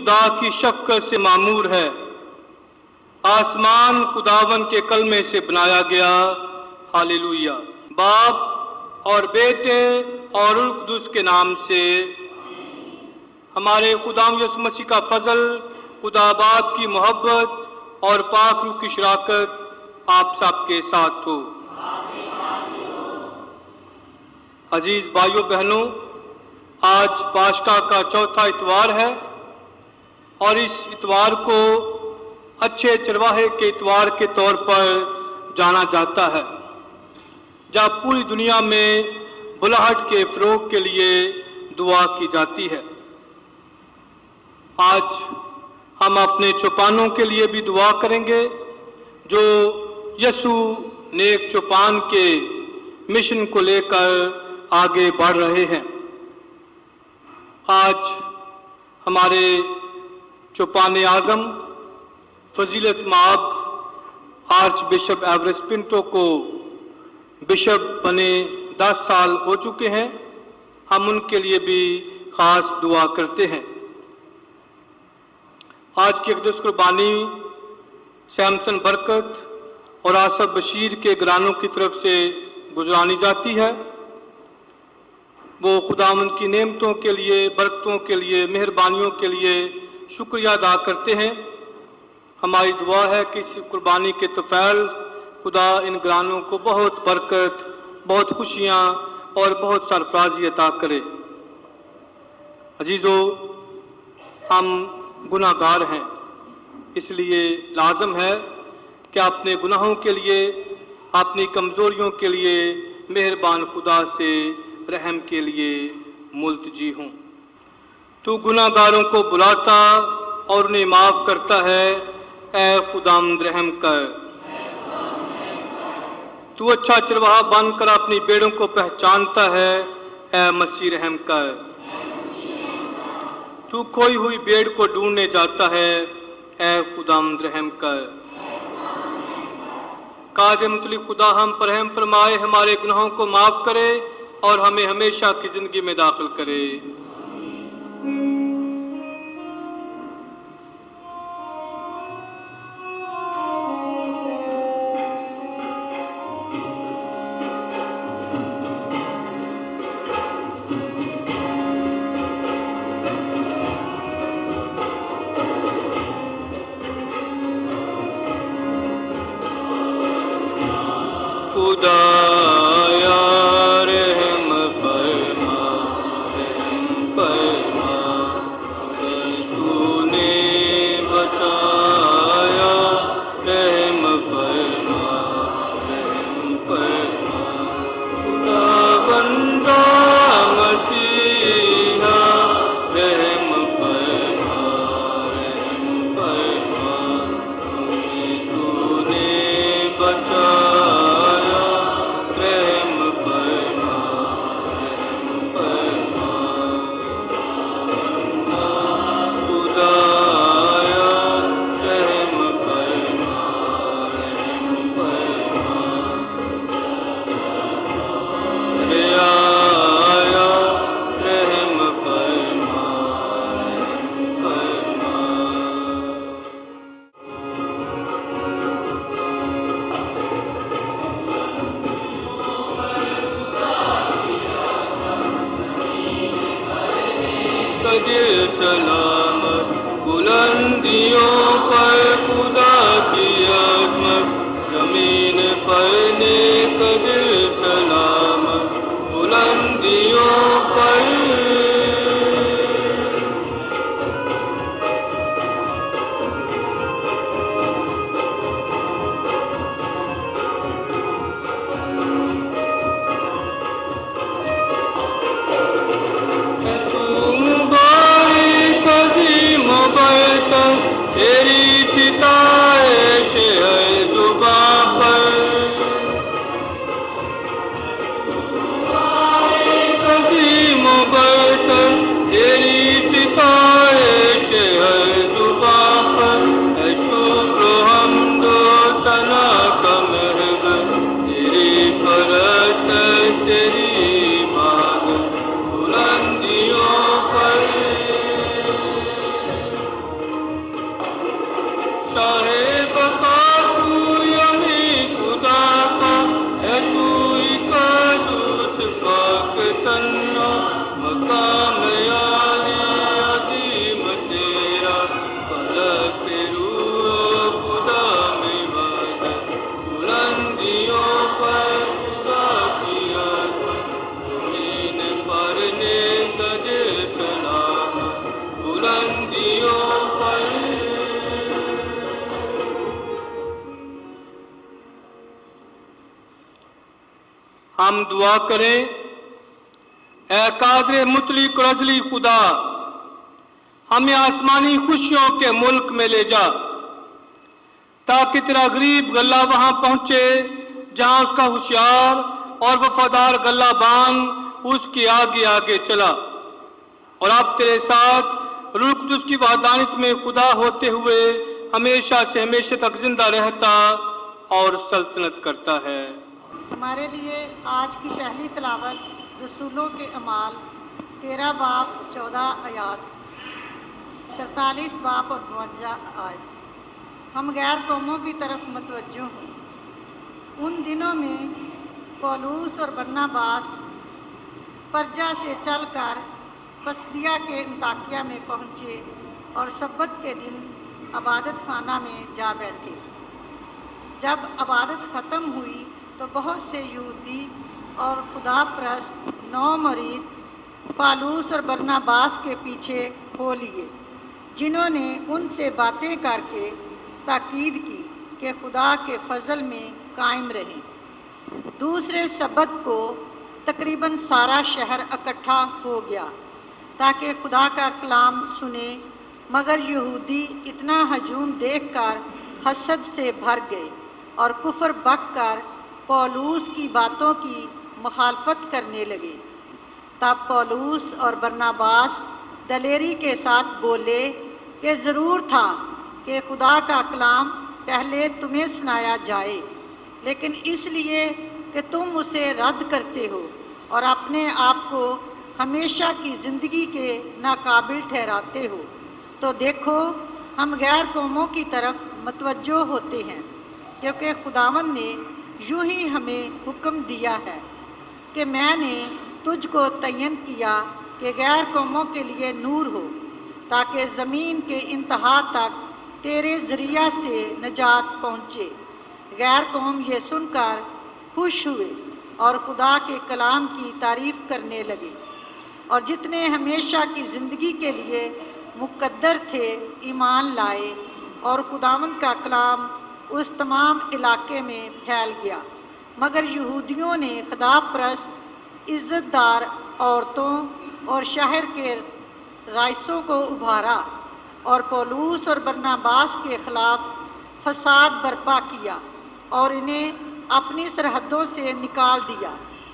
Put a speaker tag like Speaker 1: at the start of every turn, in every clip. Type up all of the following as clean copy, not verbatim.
Speaker 1: खुदा की शफ़क़त से मामूर है। आसमान खुदावन के कलमे से बनाया गया। हालेलुया। बाप और बेटे और रूह कुदूस के नाम से। हमारे खुदाम यीशु मसीह का फजल, खुदा बाप की मोहब्बत और पाक रूह की शराकत आप सबके साथ हो। अजीज भाइयों बहनों, आज पास्का का चौथा इतवार है और इस इतवार को अच्छे चरवाहे के इतवार के तौर पर जाना जाता है, जब पूरी दुनिया में बुलाहट के फ़रोग के लिए दुआ की जाती है। आज हम अपने चौपानों के लिए भी दुआ करेंगे जो यीशु नेक चौपान के मिशन को लेकर आगे बढ़ रहे हैं। आज हमारे चौपाने आज़म फजीलत माब आर्च बिशप एवरेस्ट पिंटो को बिशप बने 10 साल हो चुके हैं। हम उनके लिए भी ख़ास दुआ करते हैं। आज की अक़दस कुर्बानी सैमसन बरकत और आसफ बशीर के घरानों की तरफ से गुजरानी जाती है। वो खुदावंद की नेमतों के लिए, बरकतों के लिए, मेहरबानियों के लिए शुक्रिया अदा करते हैं। हमारी दुआ है कि इस कुर्बानी के तफ़ैल खुदा इन घरानों को बहुत बरकत, बहुत खुशियाँ और बहुत सरफराजी अता करे। अजीज़ों, हम गुनाहगार हैं, इसलिए लाजम है कि अपने गुनाहों के लिए, अपनी कमज़ोरियों के लिए मेहरबान खुदा से रहम के लिए मुल्तजी हूँ। तू गुनाहगारों को बुलाता और उन्हें माफ़ करता है, ऐ खुदावंद रहम कर। तू अच्छा चरवाहा बनकर अपनी भेड़ों को पहचानता है, ऐ मसीह रहम कर। तू खोई हुई भेड़ को ढूंढने जाता है, ऐ खुदावंद रहम कर। काज़ मुतलिक खुदा हम पर रहम फरमाए, हमारे गुनाहों को माफ़ करे और हमें हमेशा की ज़िंदगी में दाखिल करे। खुदाया रहम फरमा, रहम फरमा, तूने बताया, रहम फरमा, रहम फरमा। खुदा बंदा मसीहा, रहम फरमा, रहम फरमा, तूने बचाया, सलामत बुलंदियों पर खुदा की अज़मत, ज़मीन पर नेक़दिर सलामत बुलंदियों पर। तेरी सिता मकाम आली अजीम तेरा, फलक रूह खुदा में मदद, बुलंदियों पर खुदा की अज़मत, ज़मीन पर ने तजे सलामत, बुलंदियों पर। हम दुआ करें। ऐ कादिर मुतलिक और अज़ली खुदा, हमें आसमानी खुशियों के मुल्क में ले जा, ताकि तेरा गरीब गल्ला वहां पहुंचे जहां उसका होशियार और वफादार गल्लाबान उसके आगे आगे चला, और अब तेरे साथ रूह कुद्दूस की वहदानियत में खुदा होते हुए हमेशा से हमेशा तक जिंदा रहता और सल्तनत करता है।
Speaker 2: हमारे लिए आज की पहली तिलावत रसूलों के अमाल 13 बाब 14 आयात, 43 बाब और 52 आयत। हम गैर कौमों की तरफ मतवज्जो हों। उन दिनों में पौलुस और बरनबास परजा से चलकर पसदिया के अंताकिया में पहुँचे और सब्बत के दिन इबादत खाना में जा बैठे। जब इबादत ख़त्म हुई तो बहुत से यहूदी और खुदा परस्त 9 मरीद पौलुस और बरनबास के पीछे हो लिए, जिन्होंने उनसे बातें करके ताकीद की कि खुदा के फजल में कायम रहें। दूसरे सब्त को तकरीबन सारा शहर इकट्ठा हो गया ताकि खुदा का कलाम सुने, मगर यहूदी इतना हजूम देखकर हसद से भर गए और कुफर बककर पौलुस की बातों की मुखालफत करने लगे। तब पौलुस और बरनबास दलेरी के साथ बोले कि ज़रूर था कि खुदा का कलाम पहले तुम्हें सुनाया जाए, लेकिन इसलिए कि तुम उसे रद्द करते हो और अपने आप को हमेशा की ज़िंदगी के नाकाबिल ठहराते हो, तो देखो हम गैर कौमों की तरफ मतवज्जो होते हैं, क्योंकि खुदावन ने यूँ ही हमें हुक्म दिया है कि मैंने तुझको तयन किया कि गैर कौमों के लिए नूर हो, ताकि ज़मीन के इंतहा तक तेरे ज़रिया से नजात पहुँचे। गैर कौम ये सुनकर खुश हुए और खुदा के कलाम की तारीफ़ करने लगे, और जितने हमेशा की ज़िंदगी के लिए मुकद्दर थे ईमान लाए, और खुदावन का कलाम उस तमाम इलाके में फैल गया। मगर यहूदियों ने खुदा परस्त इज़्ज़तदार औरतों और शहर के राइसों को उभारा और पौलुस और बरनबास के ख़िलाफ़ फसाद बर्पा किया और इन्हें अपनी सरहदों से निकाल दिया।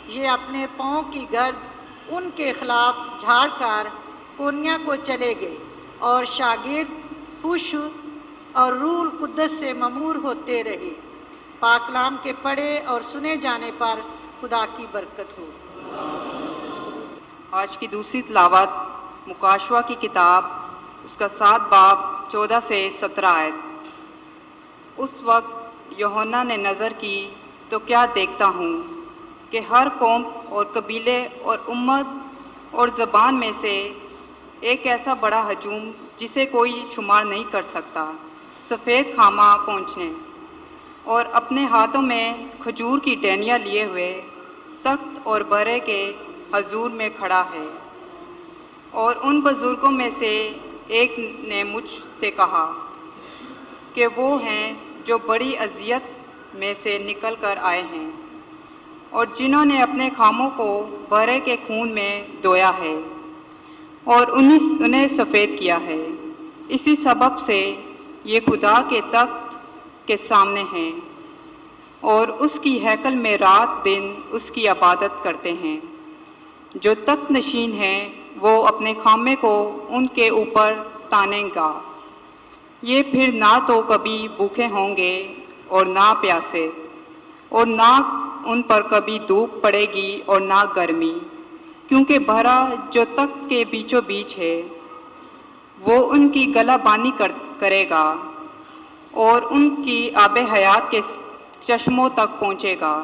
Speaker 2: ये अपने पाँव की गर्द उनके ख़िलाफ़ झाड़ कर कोनिया को चले गए, और शागिर्द खुश और रूह कुद्दस से ममूर होते रहे। पाकलाम के पढ़े और सुने जाने पर खुदा की बरकत हो।
Speaker 3: आज की दूसरी तिलावत मुकाशवा की किताब उसका 7 बाब 14 से 17 आयत। उस वक्त यूहन्ना ने नज़र की तो क्या देखता हूँ कि हर कौम और कबीले और उम्मत और ज़बान में से एक ऐसा बड़ा हजूम जिसे कोई शुमार नहीं कर सकता, सफ़ेद खामा पहुँचने और अपने हाथों में खजूर की टहनियाँ लिए हुए तख्त और बरे के हजूर में खड़ा है। और उन बुज़ुर्गों में से एक ने मुझसे कहा कि वो हैं जो बड़ी अजियत में से निकल कर आए हैं और जिन्होंने अपने खामों को बरे के खून में धोया है और उन्हें सफ़ेद किया है। इसी सबब से ये खुदा के तख्त के सामने हैं और उसकी हैकल में रात दिन उसकी इबादत करते हैं। जो तख्त नशीन हैं वो अपने खामे को उनके ऊपर तानेगा। ये फिर ना तो कभी भूखे होंगे और ना प्यासे, और ना उन पर कभी धूप पड़ेगी और ना गर्मी, क्योंकि भरा जो तख्त के बीचों बीच है वो उनकी गलाबानी करेगा और उनकी आबे हयात के चश्मों तक पहुँचेगा।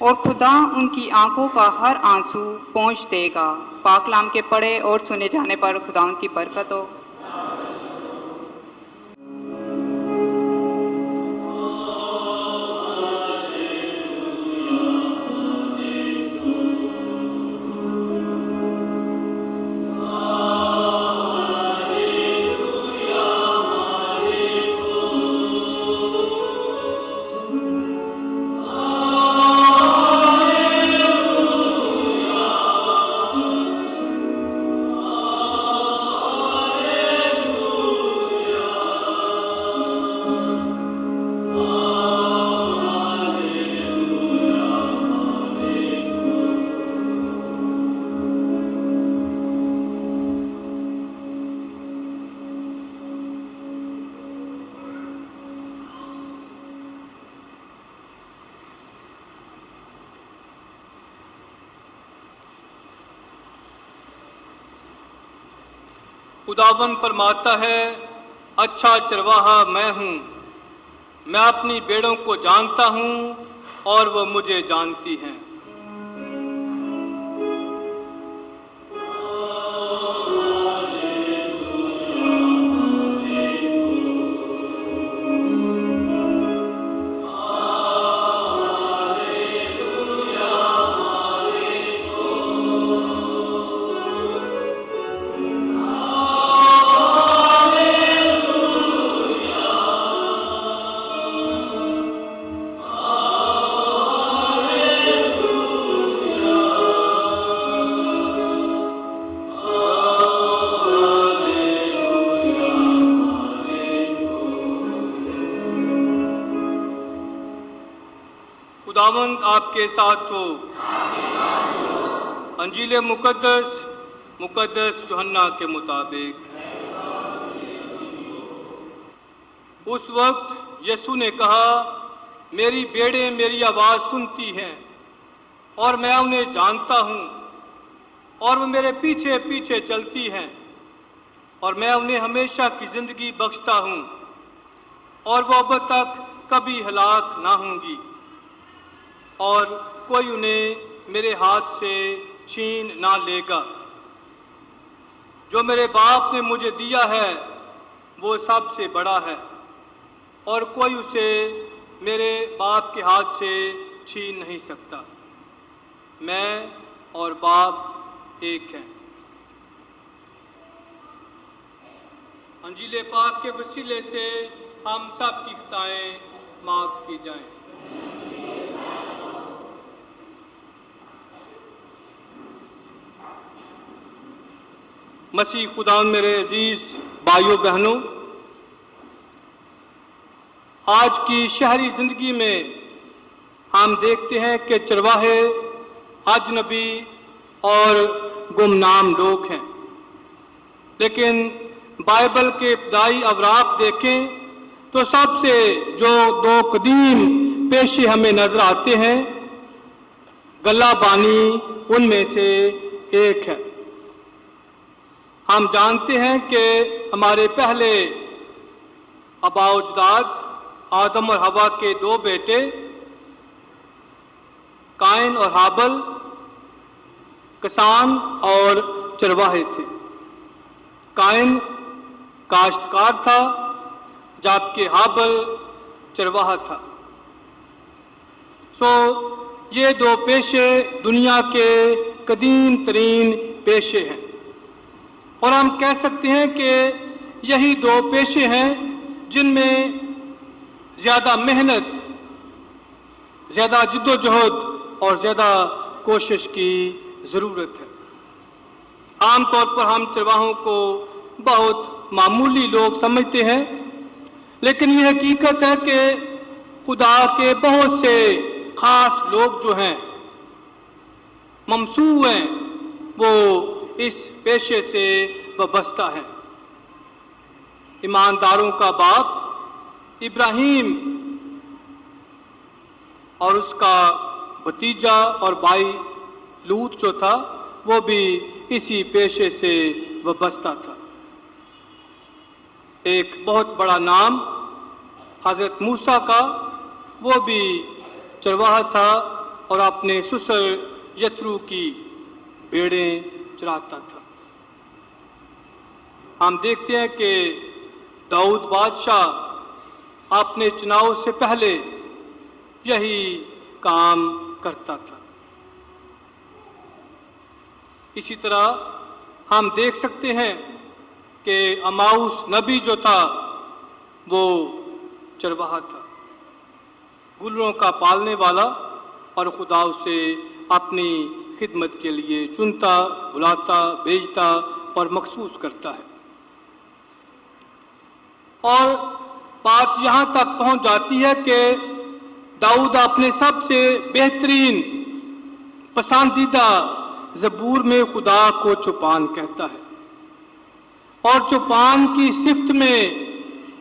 Speaker 3: और खुदा उनकी आंखों का हर आंसू पोंछ देगा। पाक कलाम के पढ़े और सुने जाने पर खुदा उनकी बरकत हो।
Speaker 1: खुदावन फरमाता है, अच्छा चरवाहा मैं हूँ, मैं अपनी भेड़ों को जानता हूँ और वह मुझे जानती हैं। खुदावंद आपके साथ हो। अंजील मुकद्दस यूहन्ना के मुताबिक। उस वक्त यीशु ने कहा, मेरी भेड़ें मेरी आवाज़ सुनती हैं और मैं उन्हें जानता हूँ और वो मेरे पीछे पीछे चलती हैं और मैं उन्हें हमेशा की ज़िंदगी बख्शता हूँ और वो अब तक कभी हलाक ना होंगी और कोई उन्हें मेरे हाथ से छीन ना लेगा। जो मेरे बाप ने मुझे दिया है वो सबसे बड़ा है और कोई उसे मेरे बाप के हाथ से छीन नहीं सकता। मैं और बाप एक हैं। अंजील पाक के वसीले से हम सब की खताएं माफ की जाएं। मसीह खुदा मेरे अजीज भाइयों बहनों, आज की शहरी जिंदगी में हम देखते हैं कि चरवाहे अजनबी और गुमनाम लोग हैं, लेकिन बाइबल के इब्तदाई अवराक देखें तो सबसे जो दो कदीम पेशे हमें नजर आते हैं, गल्लाबानी उनमें से एक है। हम जानते हैं कि हमारे पहले आबाउजदाद आदम और हवा के दो बेटे कायन और हाबल किसान और चरवाहे थे। कायन काश्तकार था जबकि हाबल चरवाहा था। ये दो पेशे दुनिया के कदीम तरीन पेशे हैं और हम कह सकते हैं कि यही दो पेशे हैं जिनमें ज़्यादा मेहनत, ज़्यादा जिद्दोजहद और ज़्यादा कोशिश की ज़रूरत है। आमतौर पर हम चरवाहों को बहुत मामूली लोग समझते हैं, लेकिन ये हकीकत है कि खुदा के बहुत से खास लोग जो हैं, ममसू हैं, वो इस पेशे से वाबस्ता है। ईमानदारों का बाप इब्राहिम और उसका भतीजा और भाई लूत जो था वो भी इसी पेशे से वाबस्ता था। एक बहुत बड़ा नाम हज़रत मूसा का, वो भी चरवाहा था और अपने ससुर यत्रू की भेड़ें चराता था। हम देखते हैं कि दाऊद बादशाह अपने चुनाव से पहले यही काम करता था। इसी तरह हम देख सकते हैं कि अमाउस नबी जो था वो चरवाहा था, गुलरों का पालने वाला, और खुदा उसे अपनी खिदमत के लिए चुनता, बुलाता, भेजता और मखसूस करता है। और बात यहाँ तक पहुँच जाती है कि दाऊद अपने सबसे बेहतरीन पसंदीदा ज़बूर में खुदा को चौपान कहता है, और चौपान की सिफ्त में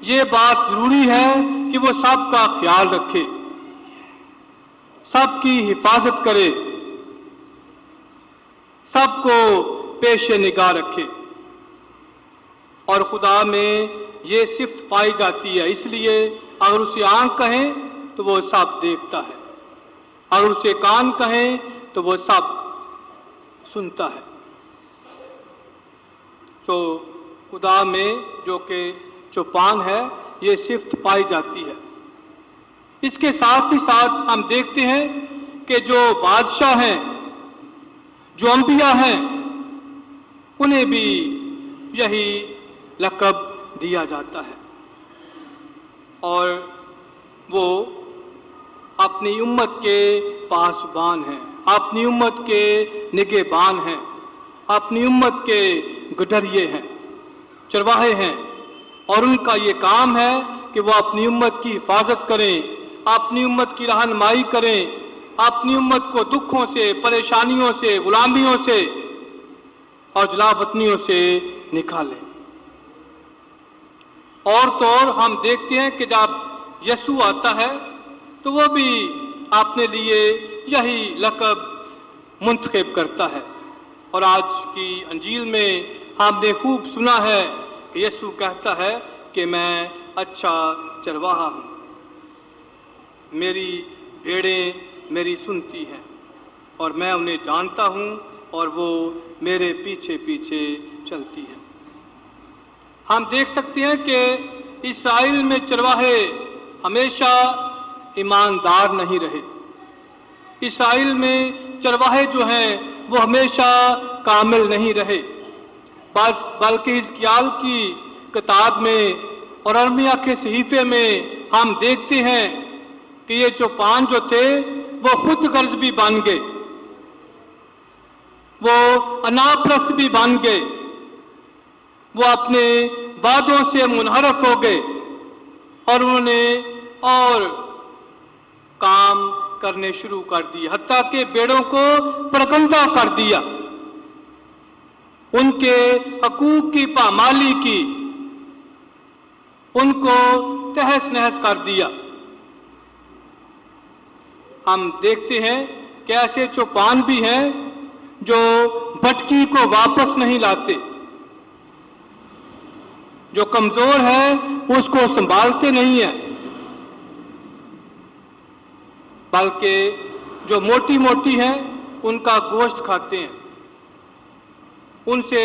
Speaker 1: ये बात जरूरी है कि वो सबका ख्याल रखे, सबकी हिफाजत करे, सबको पेशे निगाह रखे। और खुदा में ये सिफ्त पाई जाती है, इसलिए अगर उसे आंख कहें तो वो सब देखता है, अगर उसे कान कहें तो वो सब सुनता है। तो खुदा में जो कि चौपान है, ये सिफ्त पाई जाती है। इसके साथ ही साथ हम देखते हैं कि जो बादशाह हैं, जो अंबिया हैं, उन्हें भी यही लक़ब दिया जाता है, और वो अपनी उम्मत के पासबान हैं, अपनी उम्मत के निगहबान हैं, अपनी उम्मत के गडरिए हैं, चरवाहे हैं। और उनका ये काम है कि वो अपनी उम्मत की हिफाजत करें, अपनी उम्मत की रहनुमाई करें, अपनी उम्मत को दुखों से, परेशानियों से, गुलामियों से और जलावतनियों से निकालें। और तो और हम देखते हैं कि जब यसू आता है तो वो भी अपने लिए यही लक़ब मुंतखब करता है। और आज की अंजील में हमने खूब सुना है कि यसू कहता है कि मैं अच्छा चरवाहा हूँ, मेरी भेड़ें मेरी सुनती हैं और मैं उन्हें जानता हूँ और वो मेरे पीछे पीछे चलती हैं। हम देख सकते हैं कि इस्राएल में चरवाहे हमेशा ईमानदार नहीं रहे। इस्राएल में चरवाहे जो हैं वो हमेशा कामिल नहीं रहे, बल्कि हिजकिय्याल की किताब में और अरमिया के सहीफे में हम देखते हैं कि ये चौपान जो थे वो खुद गर्ज भी बन गए, वो अनापरस्त भी बन गए, वो अपने वादों से मुनहरफ हो गए और उन्होंने और काम करने शुरू कर दिए, हत्ता के बेड़ों को परगंदा कर दिया, उनके हकूक की पामाली की, उनको तहस नहस कर दिया। हम देखते हैं कि ऐसे चौपान भी हैं जो भटकी को वापस नहीं लाते, जो कमजोर है उसको संभालते नहीं है, बल्कि जो मोटी मोटी हैं उनका गोश्त खाते हैं, उनसे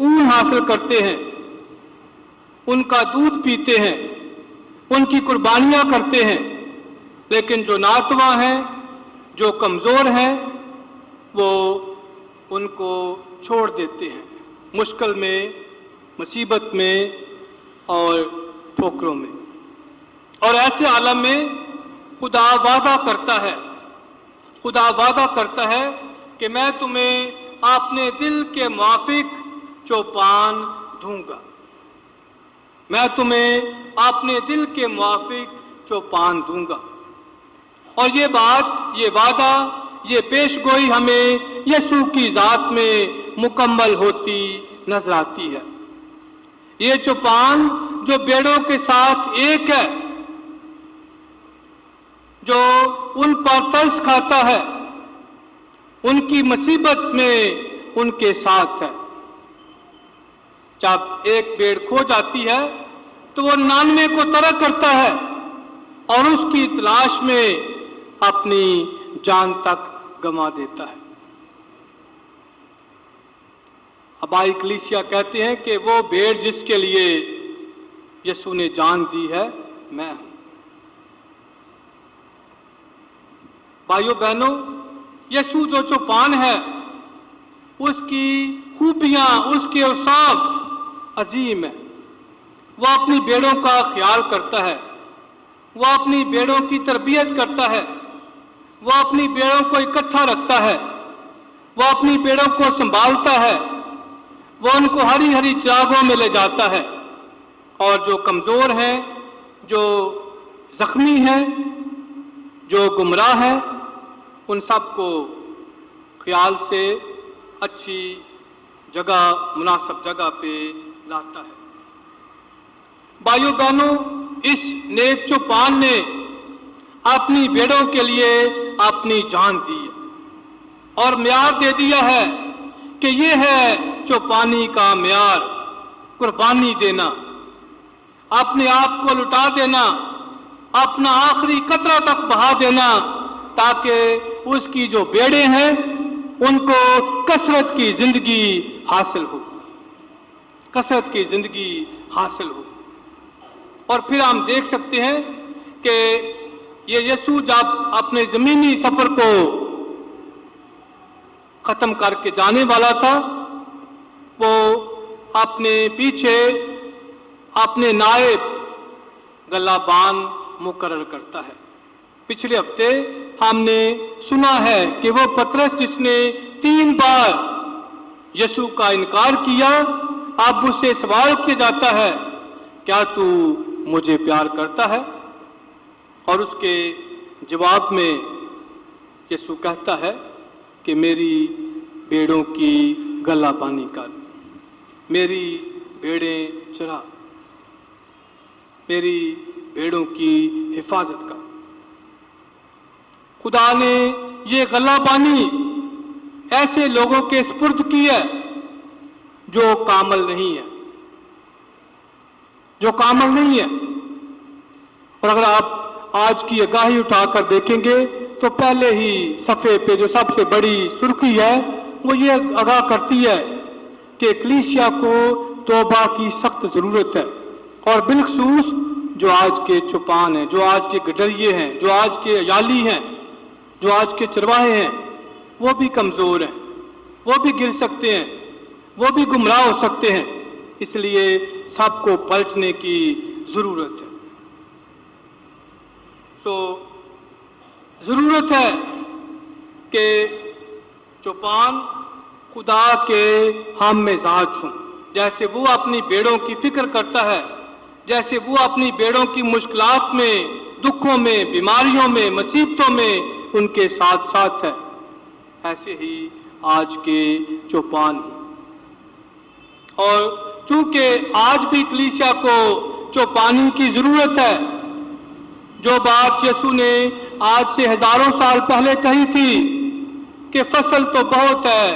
Speaker 1: ऊन हासिल करते हैं, उनका दूध पीते हैं, उनकी कुर्बानियां करते हैं। लेकिन जो नातवा हैं, जो कमज़ोर हैं, वो उनको छोड़ देते हैं मुश्किल में, मुसीबत में और ठोकरों में। और ऐसे आलम में खुदा वादा करता है, खुदा वादा करता है कि मैं तुम्हें अपने दिल के मुआफिक चौपान दूंगा, मैं तुम्हें अपने दिल के मुआफिक चौपान दूंगा। और ये बात, ये वादा, ये पेशगोई हमें यसू की ज़ात में मुकम्मल होती नजर आती है। ये चौपान जो बेड़ों के साथ एक है, जो उन पर तरस खाता है, उनकी मुसीबत में उनके साथ है। जब एक भेड़ खो जाती है तो वो 99 को तरक करता है और उसकी तलाश में अपनी जान तक गंवा देता है। अबाई कलीसिया कहते हैं कि वो भेड़ जिसके लिए यीशु ने जान दी है मैं हूं। भाइयों बहनों, यीशु जो चौपान है उसकी खूबियां, उसके औसाफ अजीम है। वह अपनी भेड़ों का ख्याल करता है, वह अपनी भेड़ों की तरबियत करता है, वह अपनी भेड़ों को इकट्ठा रखता है, वह अपनी भेड़ों को संभालता है, वह उनको हरी हरी चारागाहों में ले जाता है और जो कमज़ोर हैं, जो जख्मी हैं, जो गुमराह हैं, उन सबको ख्याल से अच्छी जगह, मुनासिब जगह पे लाता है। भाइयों बहनों, इस नेक चौपान ने अपनी भेड़ों के लिए अपनी जान दी है और म्यार दे दिया है कि ये है चौपानी का म्यार, कुर्बानी देना, अपने आप को लुटा देना, अपना आखिरी कतरा तक बहा देना, ताकि उसकी जो भेड़ें हैं उनको कसरत की जिंदगी हासिल हो, कसरत की जिंदगी हासिल हो। और फिर हम देख सकते हैं कि ये यीशु जब अपने जमीनी सफर को खत्म करके जाने वाला था, वो अपने पीछे अपने नायब गल्लाबान मुकर्रर करता है। पिछले हफ्ते हमने सुना है कि वो पतरस जिसने 3 बार यीशु का इनकार किया, अब उससे सवाल किया जाता है, क्या तू मुझे प्यार करता है? और उसके जवाब में यीशु कहता है कि मेरी भेड़ों की गल्लाबानी कर, मेरी भेड़ें चरा, मेरी भेड़ों की हिफाजत कर। खुदा ने ये गल्लाबानी ऐसे लोगों के सुपुर्द की है जो कामल नहीं है, जो कामल नहीं है। और अगर आप आज की आगाही उठाकर देखेंगे तो पहले ही सफ़े पे जो सबसे बड़ी सुर्खी है वो ये आगाह करती है कि कलीसिया को तौबा की सख्त ज़रूरत है। और बिलखसूस जो आज के चौपान हैं, जो आज के गडरिये हैं, जो आज के अयाली हैं, जो आज के चरवाहे हैं, वो भी कमज़ोर हैं, वो भी गिर सकते हैं, वो भी गुमराह हो सकते हैं। इसलिए सबको पलटने की ज़रूरत है। ज़रूरत है कि चौपान खुदा के हम मिजाज हों, जैसे वो अपनी भेड़ों की फिक्र करता है, जैसे वो अपनी भेड़ों की मुश्किलात में, दुखों में, बीमारियों में, मुसीबतों में उनके साथ साथ है, ऐसे ही आज के चौपान ही। और चूंकि आज भी कलीसिया को चौपानी की ज़रूरत है, जो बात यीशु ने आज से हजारों साल पहले कही थी कि फसल तो बहुत है,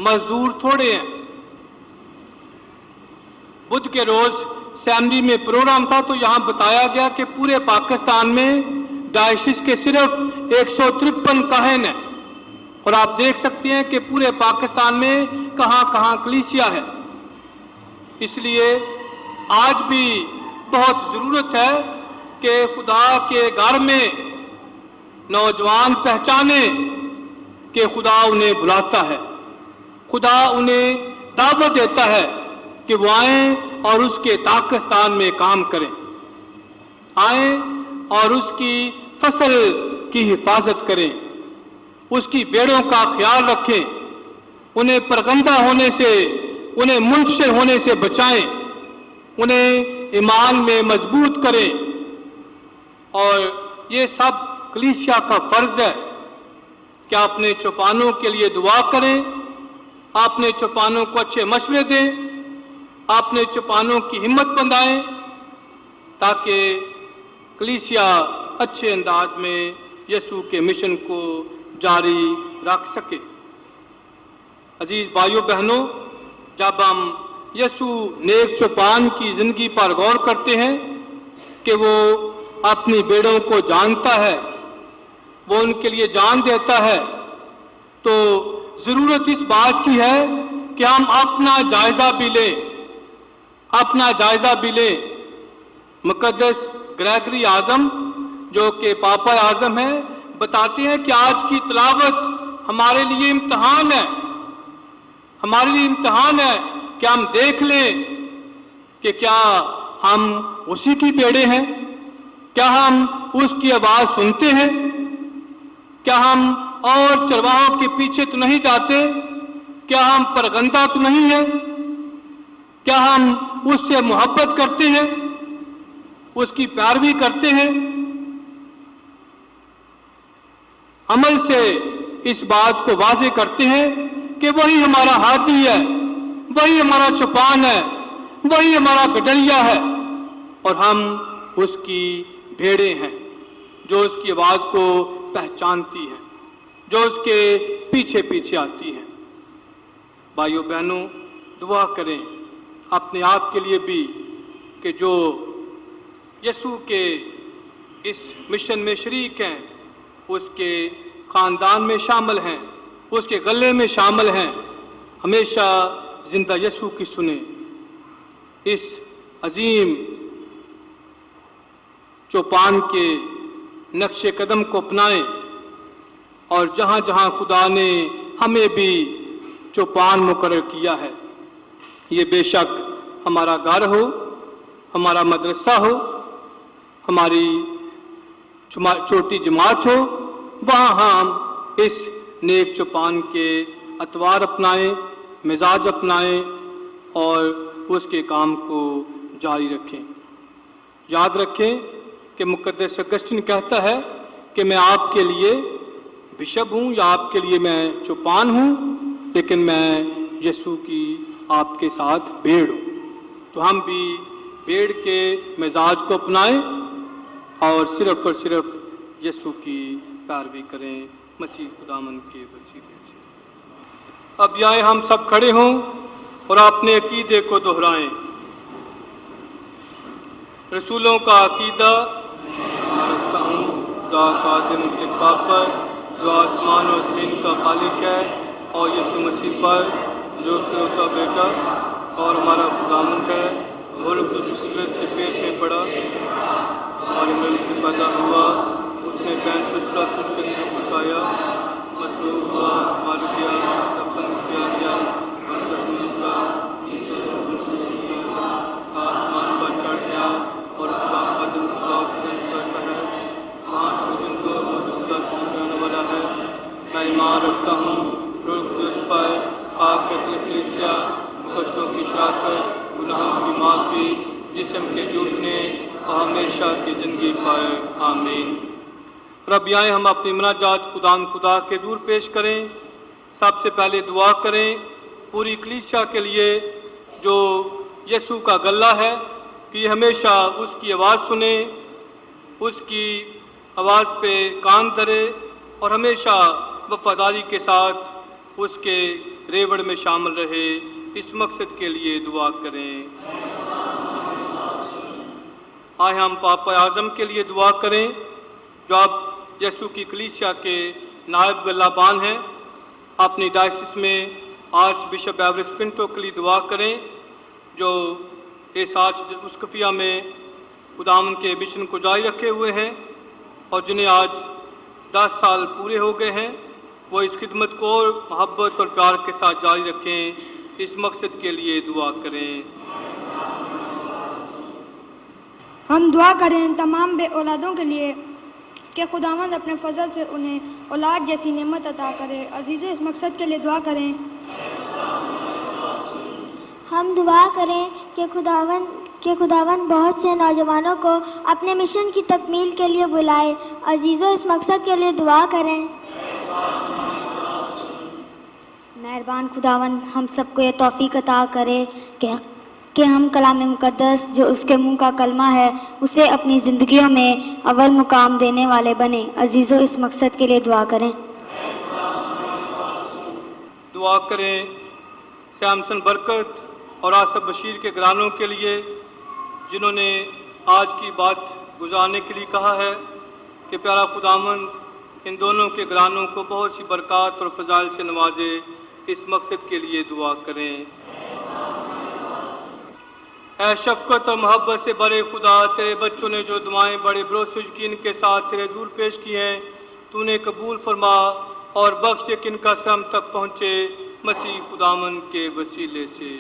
Speaker 1: मजदूर थोड़े हैं। बुध के रोज असेंबली में प्रोग्राम था तो यहाँ बताया गया कि पूरे पाकिस्तान में डायसिस के सिर्फ 153 काहिन है। और आप देख सकते हैं कि पूरे पाकिस्तान में कहाँ कहाँ कलीसिया है। इसलिए आज भी बहुत ज़रूरत है कि खुदा के घर में नौजवान पहचाने कि खुदा उन्हें बुलाता है, खुदा उन्हें दावत देता है कि वो आएँ और उसके पाकिस्तान में काम करें, आएँ और उसकी फसल की हिफाजत करें, उसकी भेड़ों का ख्याल रखें, उन्हें परगंदा होने से, उन्हें मुंतशिर होने से बचाएं, उन्हें ईमान में मजबूत करें। और ये सब कलीसिया का फर्ज है कि अपने चौपानों के लिए दुआ करें, अपने चौपानों को अच्छे मशवरे दें, अपने चौपानों की हिम्मत बंधाएं, ताकि कलीसिया अच्छे अंदाज में यीशु के मिशन को जारी रख सके। अजीज भाइयों बहनों, जब हम यीशु नेक चौपान की जिंदगी पर गौर करते हैं कि वो अपनी भेड़ों को जानता है, वो उनके लिए जान देता है, तो ज़रूरत इस बात की है कि हम अपना जायज़ा भी लें, अपना जायज़ा भी लें। मुक़द्दस ग्रेगरी आज़म जो कि पापा आज़म है, बताते हैं कि आज की तिलावत हमारे लिए इम्तहान है, हमारे लिए इम्तहान है कि हम देख लें कि क्या हम उसी की बेड़े हैं, क्या हम उसकी आवाज़ सुनते हैं, क्या हम और चरवाहों के पीछे तो नहीं जाते, क्या हम परगंदा तो नहीं है, क्या हम उससे मोहब्बत करते हैं, उसकी पैरवी करते हैं। अमल से इस बात को वाज़े करते हैं कि वही हमारा हाथी है, वही हमारा चौपान है, वही हमारा गडरिया है और हम उसकी भेड़े हैं जो उसकी आवाज़ को पहचानती है, जो उसके पीछे पीछे आती है। भाइयों बहनों, दुआ करें अपने आप के लिए भी कि जो यीशु के इस मिशन में शरीक हैं, उसके ख़ानदान में शामिल हैं, उसके गले में शामिल हैं, हमेशा जिंदा यीशु की सुने, इस अजीम चौपान के नक्शे कदम को अपनाएं और जहाँ जहाँ खुदा ने हमें भी चौपान मुकर्रर किया है, ये बेशक हमारा घर हो, हमारा मदरसा हो, हमारी छोटी जमात हो, वहाँ हम इस नेक चौपान के अतवार अपनाएं, मिजाज अपनाएं और उसके काम को जारी रखें। याद रखें कि मुक़द्दस अगस्तिन कहता है कि मैं आपके लिए बिशप हूँ या आपके लिए मैं चौपान हूँ, लेकिन मैं यीशु की आपके साथ भेड़ हूँ। तो हम भी भेड़ के मिजाज को अपनाएं और सिर्फ यीशु की पैरवी करें मसीह खुदावन के वसीले से। अब आए हम सब खड़े हों और अपने अकीदे को दोहराएं। रसूलों का अकीदा रखता हूँ, खुदा कादिम एक बाप पर जो आसमान और ज़मीन का खालिक है, और यीशु मसीह पर जो उसका बेटा और हमारा खुदावंद है, वो लोग उस कुदरत से पेट में पड़ा और मिल से पैदा हुआ, उसने 35 उसके अंदर पकाया, मसलूब हुआ, मार दिया, दफन किया गया, आसमान पर चढ़ गया और उसका कदम खुदा करता है, 5 दिन को खुदा करने वाला है। मैं ईमान रखता हूँ रूह कुदस पर, आपके कलीसिया, मुकद्दसों की शराकत, गुनाहों की माफ़ी, जिस्म के जुड़ने और हमेशा की ज़िंदगी पाए। आमीन। रब आए हम अपनी मुनाजात खुदा के हज़ूर पेश करें। सबसे पहले दुआ करें पूरी कलीसिया के लिए जो यीशु का गला है कि हमेशा उसकी आवाज़ सुने, उसकी आवाज़ पे कान धरे और हमेशा वफादारी के साथ उसके रेवड़ में शामिल रहे। इस मकसद के लिए दुआ करें। आए हम पापा आज़म के लिए दुआ करें जो अब यीशु की कलीसिया के नायब गल्लाबान हैं। अपनी डायसिस में आर्च बिशप एवरेस पिंटो के लिए दुआ करें जो इस आर्च उस्कफिया में खुदावन के मिशन को जारी रखे हुए हैं और जिन्हें आज 10 साल पूरे हो गए हैं। वो इस खिदमत को मोहब्बत और प्यार के साथ जारी रखें। इस मकसद के लिए दुआ करें।
Speaker 4: हम दुआ करें तमाम बे औलादों के लिए कि खुदावंद अपने फजल से उन्हें औलाद जैसी नेमत अता करे। अजीज़ों, इस मकसद के लिए दुआ करें।
Speaker 5: हम दुआ करें कि खुदावंद बहुत से नौजवानों को अपने मिशन की तकमील के लिए बुलाए। अजीज़ों, इस मकसद के लिए दुआ करें। मेहरबान खुदावंद हम सबको ये तौफीक अता करे कि हम कलाम मुक़द्दस जो उसके मुंह का कलमा है उसे अपनी ज़िंदगियों में अव्वल मुकाम देने वाले बने। अजीज़ों, इस मकसद के लिए दुआ करें।
Speaker 1: दुआ करें सैमसन बरकत और आसफ बशीर के घरानों के लिए जिन्होंने आज की बात गुजारने के लिए कहा है कि प्यारा खुदावंद इन दोनों के घरानों को बहुत सी बरकत और फजाइल से नवाजे। इस मकसद के लिए दुआ करें। ऐ शफकत और मोहब्बत से बड़े खुदा, तेरे बच्चों ने जो दुआएं बड़े भरोसे यकीन के साथ तेरे हुजूर पेश की हैं, तूने कबूल फरमा और बख्श दे कि इनका हम तक पहुँचे, मसीह खुदावन के वसीले से।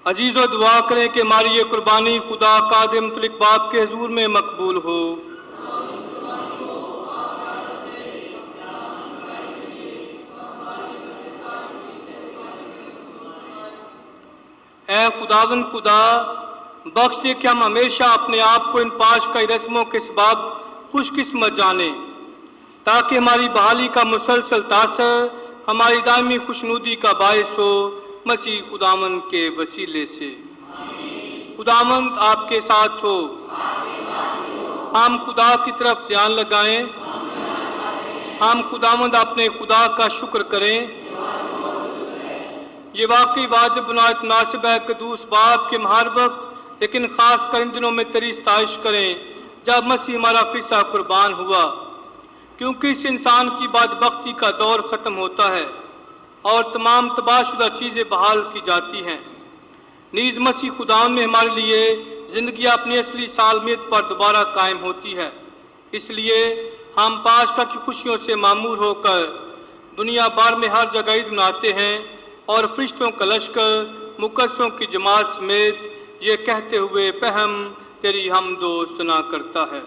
Speaker 1: अजीज़ो दुआ करें कि हमारी ये कुर्बानी खुदा कादिर मुतलिक बाप के हुजूर में मकबूल हो। ऐ खुदावन खुदा, बख्श दे कि हम हमेशा अपने आप को इन पाश कई रस्मों के सबब खुशकिस्मत जाने, ताकि हमारी बहाली का मुसलसल तासर हमारी दायमी खुशनुदी का बायस हो, मसीह खुदावन के वसीले से। खुदावंद आपके साथ हो। हम खुदा की तरफ ध्यान लगाएं। हम खुदावंद अपने खुदा का शुक्र करें। ये वाकई वाजिब बुनायत मुनासिब है कदूस बाप के हर वक्त, लेकिन ख़ास कर इन दिनों में तेरी सताइश करें जब मसीह हमारा फिसा कुर्बान हुआ, क्योंकि इस इंसान की बदबख्ती का दौर ख़त्म होता है और तमाम तबाहशुदा चीज़ें बहाल की जाती हैं। नीज़ मसीह खुदा में हमारे लिए ज़िंदगी अपनी असली सालमियत पर दोबारा कायम होती है। इसलिए हम पाशका की खुशियों से मामूर होकर दुनिया भर में हर जगह ईद मनाते हैं और फरिश्तों का लश्कर मुकद्दसों की जमात समेत ये कहते हुए पहम तेरी हमदो सुना करता है।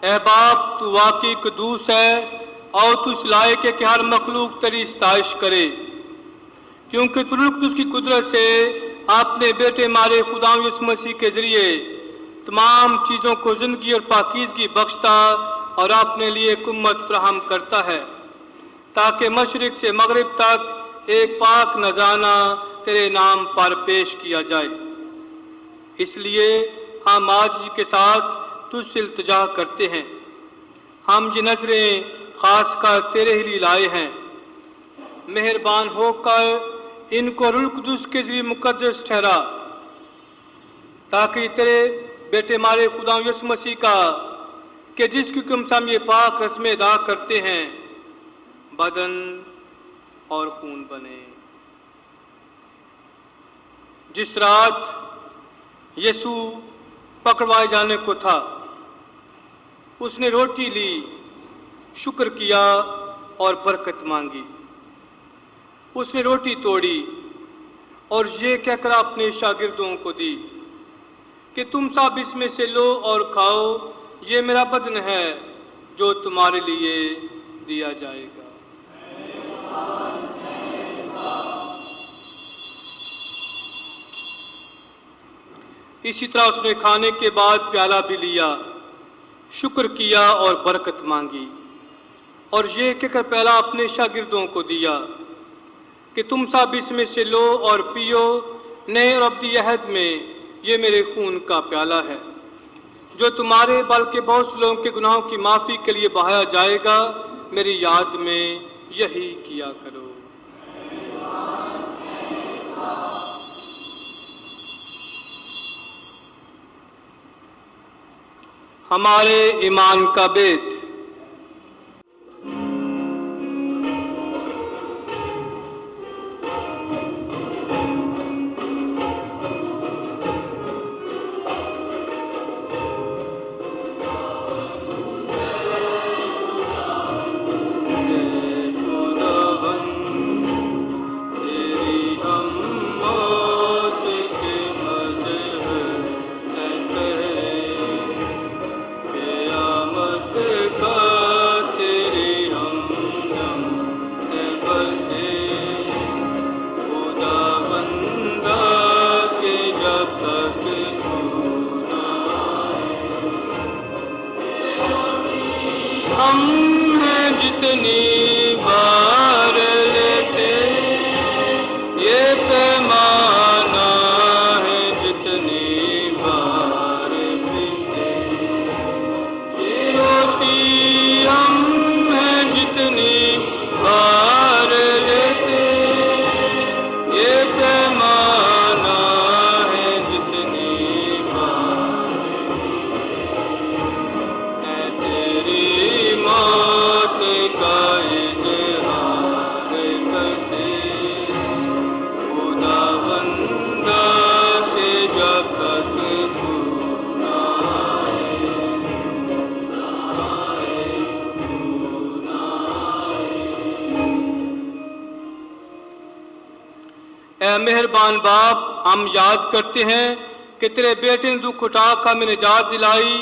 Speaker 1: ए बाप, तू वाकई कदूस है और तू इस लायक है कि हर मखलूक तेरी सताइश करे, क्योंकि तू उसकी कुदरत से अपने बेटे मारे खुदा यीशु मसीह के जरिए तमाम चीज़ों को जिंदगी और पाकीज़गी बख्शता और अपने लिए एक उम्मत फ्राहम करता है, ताकि मशरिक से मगरिब तक एक पाक नजाना तेरे नाम पर पेश किया जाए। इसलिए हम आज के साथ तुझसे इल्तिजा करते हैं। हम ये नजरें खासकर तेरे ही लिए लाए हैं। मेहरबान होकर इनको रूह कुदूस के जरिए मुकद्दस ठहरा, ताकि तेरे बेटे मारे खुदा यीशु मसीह का कि जिसकी हम ये पाक रस्में अदा करते हैं बदन और खून बने। जिस रात यीशु पकड़वाए जाने को था, उसने रोटी ली, शुक्र किया और बरकत मांगी। उसने रोटी तोड़ी और ये कहकर अपने शागिर्दों को दी कि तुम सब इसमें से लो और खाओ, ये मेरा बदन है जो तुम्हारे लिए दिया जाएगा। इसी तरह उसने खाने के बाद प्याला भी लिया, शुक्र किया और बरकत मांगी और ये कहकर प्याला अपने शागिर्दों को दिया कि तुम सब इसमें से लो और पियो, नए और अब्दी अहद में ये मेरे खून का प्याला है जो तुम्हारे बल्कि बहुत से लोगों के गुनाहों की माफ़ी के लिए बहाया जाएगा। मेरी याद में यही किया करो। हमारे ईमान का बेत। मेहरबान बाप, हम याद करते हैं कि तेरे बेटे ने दुख उठाकर हमें निजात दिलाई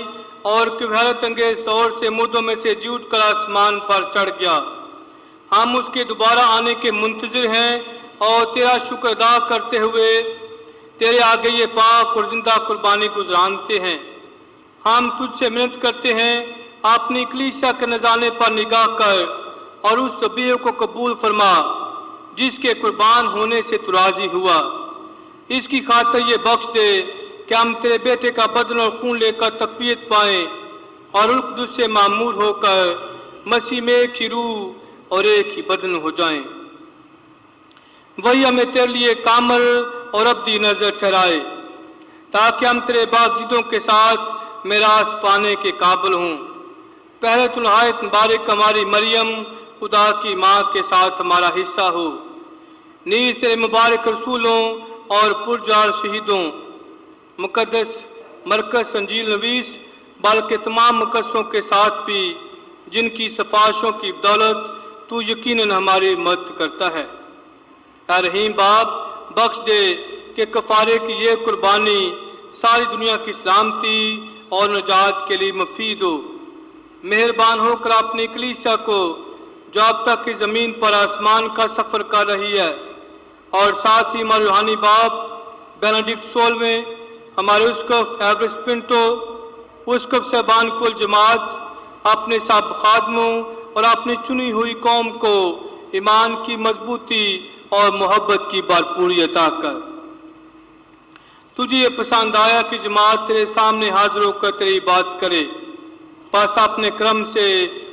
Speaker 1: और कि हैरत अंगेज तौर से मुर्दों में से जी उठकर आसमान पर चढ़ गया। हम उसके दोबारा आने के मुंतजिर हैं और तेरा शुक्र अदा करते हुए तेरे आगे ये पाक और जिंदा कुर्बानी गुजारते हैं। हम तुझसे मिन्नत करते हैं, अपनी कलीसिया के नजाने पर निगाह कर और उस ज़बीह को कबूल फरमा जिसके कुर्बान होने से तू राजी हुआ। इसकी खातिर ये बख्श दे कि हम तेरे बेटे का बदन और खून लेकर तक़वियत पाएँ और रूह कुदूस से मामूर होकर मसीह में एक ही रूह और एक ही बदन हो जाएं। वही हमें तेरे लिए कामल और अब्दी नजर ठहराए ताकि हम तेरे बागजीदों के साथ मेरास पाने के काबिल हों। पहले तो नहायत मुबारक हमारी मरियम खुदा की माँ के साथ हमारा हिस्सा हो। नीज तेरे मुबारक रसूलों और पुरजार शहीदों, मुकद्दस मरकज संजील नवीस बल्कि तमाम मुकद्दसों के साथ भी जिनकी सिफारिशों की बदौलत तू यकीनन हमारी मदद करता है। ऐ रहीम बाप, बख्श दे कि कफ़ारे की ये कुर्बानी सारी दुनिया की सलामती और निजात के लिए मुफीद हो। मेहरबान होकर अपनी कलीसिया को जो अब तक की ज़मीन पर आसमान का सफ़र कर रही है, और साथ ही हमारे रूहानी बाप बेनेडिक्ट 16वें, हमारे उस्कफ एवरेस्ट पिंटो, उस्कफ साहबान कुल जमात, अपने सब खादमों और अपनी चुनी हुई कौम को ईमान की मजबूती और मोहब्बत की भरपूरी अता कर। तुझे ये पसंद आया कि जमात तेरे सामने हाजिर होकर तेरी बात करे, बस अपने क्रम से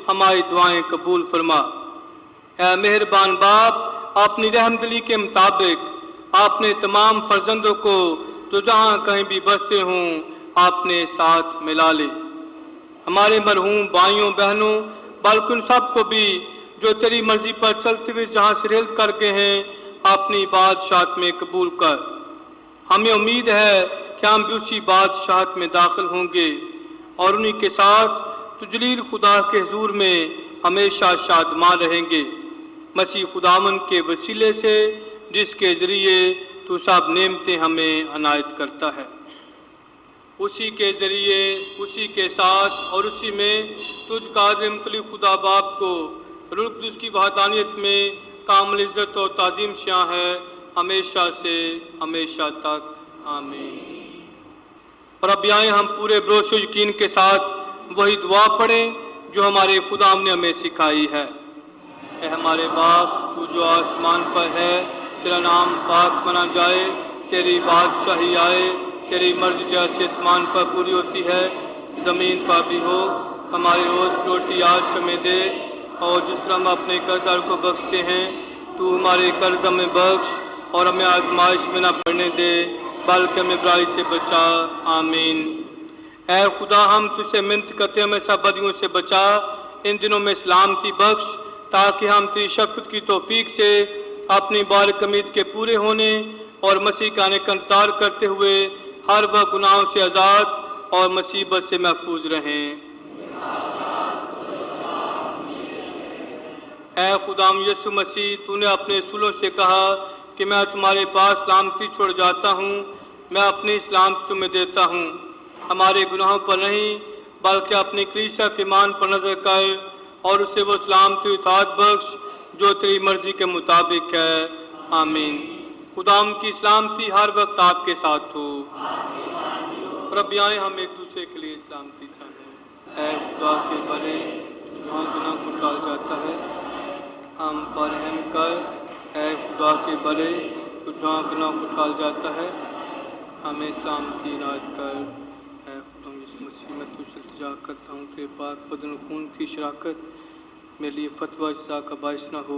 Speaker 1: हमारी दुआएं कबूल फरमा। ऐ मेहरबान बाप, अपनी रहमदिली के मुताबिक आपने तमाम फर्जंदों को जो जहाँ कहीं भी बसते हों आपने साथ मिला ले। हमारे मरहूम भाइयों बहनों, बल्कि उन सबको भी जो तेरी मर्जी पर चलते हुए जहाँ से रेल कर गए हैं, अपनी बादशाहत में कबूल कर। हमें उम्मीद है कि हम भी उसी बादशाहत में दाखिल होंगे और उन्हीं के साथ तुजलील खुदा के हुजूर में हमेशा शादमान रहेंगे, मसीह खुदावन के वसीले से, जिसके ज़रिए तू सब नेमतें हमें अनायत करता है। उसी के ज़रिए, उसी के साथ और उसी में तुझ कादिर मुतल्लिक़ खुदा बाप को रूह कुद्दूस की वहदानियत में कामिल इज़्ज़त और ताज़ीम शां है, हमेशा से हमेशा तक। आमीन। और अब आए हम पूरे भरोसे यकीन के साथ वही दुआ पढ़ें जो हमारे खुदा ने हमें सिखाई है। ऐ हमारे बाप, तू जो आसमान पर है, तेरा नाम पाक मना जाए, तेरी बादशाही आए, तेरी मर्जी जैसे आसमान पर पूरी होती है ज़मीन पर भी हो। हमारी रोज़ की रोटी आज हमें दे, और जिस तरह हम अपने कर्जदार को बख्शते हैं, तू हमारे कर्ज में बख्श और हमें आजमाइश में न पड़ने दे, बल्कि हमें बुराई से बचा। आमीन। ऐ खुदा, हम तुझसे मिन्नत करते हैं, हमें सब बदियों से बचा, इन दिनों में सलामती बख्श, ताकि हम तेरी शफ़क़त की तौफीक से अपनी बारिक उम्मीद के पूरे होने और मसीह के आने का इंतज़ार करते हुए हर वह गुनाहों से आज़ाद और मुसीबत से महफूज रहें। ऐ खुदाम यीशु मसीह, तूने अपने रसूलों से कहा कि मैं तुम्हारे पास सलामती छोड़ जाता हूँ, मैं अपनी सलामती तुम्हें देता हूँ। हमारे गुनाहों पर नहीं, बल्कि अपनी कलीसिया के ईमान पर नजर कर और उसे वो सलामती इताअत बख्श जो तेरी मर्जी के मुताबिक है। आमीन। खुदाम की सलामती हर वक्त आपके साथ हो। रब आए हम एक दूसरे के लिए सलामती चाहें। ऐ खुदा के बड़े, जहाँ गुनाह को टाल जाता है, हम पर रहम कर। ऐ खुदा के बड़े, तो जहाँ गुनाह को टाल जाता है, हमें सलामती इनायत कर। ऐ खुदा यीशु मसीह, मैं तुझसे इल्तिजा करता हूँ कि पाक बदन खून की शराकत मेरे लिए फतवा सज़ा का बायस न हो,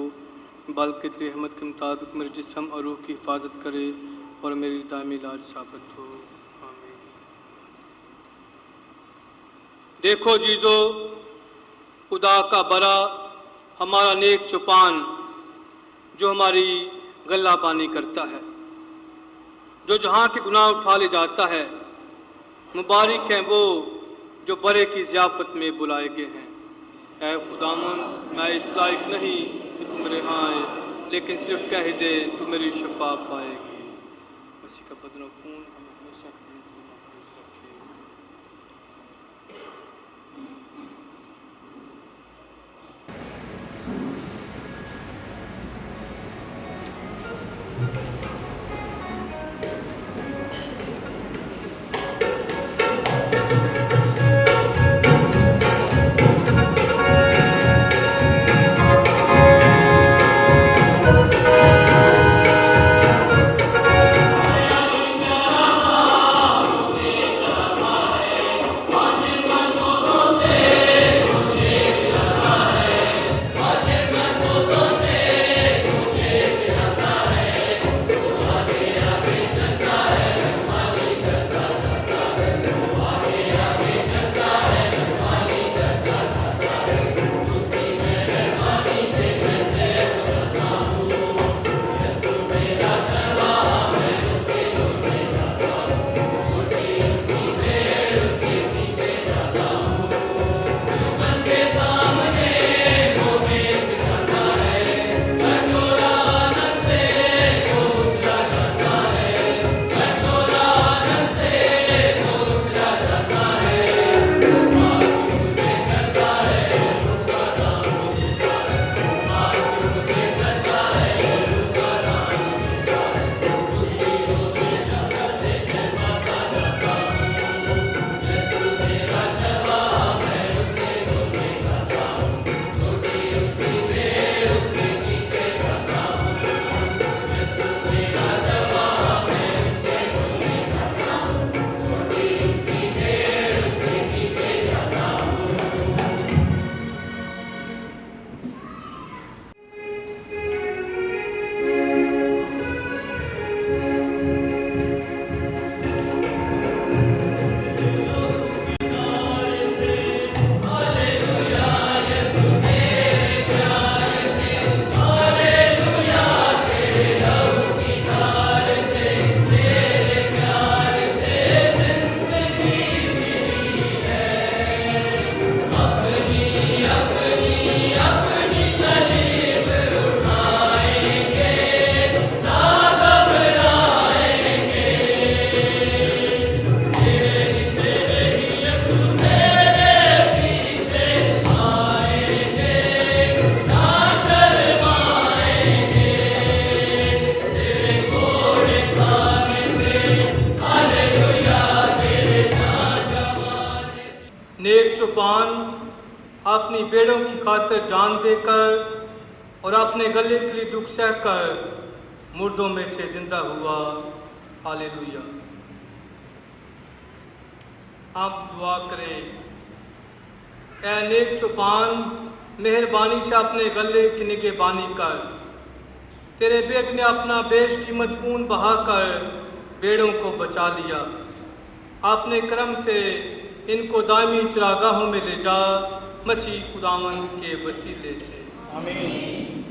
Speaker 1: बल्कि तेरी रहमत के मुताबिक मेरे जिस्म और रूह की हिफाजत करे और मेरी दायमी इलाज साबित हो। आमीन। देखो जीजो, खुदा का बड़ा हमारा नेक चौपान जो हमारी गल्लाबानी करता है, जो जहाँ के गुनाह उठा ले जाता है। मुबारक हैं वो जो बड़े की ज़ियाफ़त में बुलाए गए हैं। ऐ खुदावन, मैं इस लायक नहीं कि तुम मेरे यहाँ आए, लेकिन सिर्फ कह दे, तू मेरी शफा पाएगी। मसीह का बदन खून हमें हमेशा के लिए महफूज रखे। दौरान अपनी बेड़ों की खातिर जान देकर और अपने गले के लिए दुख सहकर मुर्दों में से जिंदा हुआ। हालेलुया। आप दुआ करें। ऐ नेक चौपान, मेहरबानी से अपने गले की निगहबानी कर। तेरे बेटे ने अपना बेशकीमत खून बहाकर बेड़ों को बचा लिया। अपने करम से इनको दायमी चरागाहों में ले जा, मसीह खुदावंद के वसीले से। आमीन।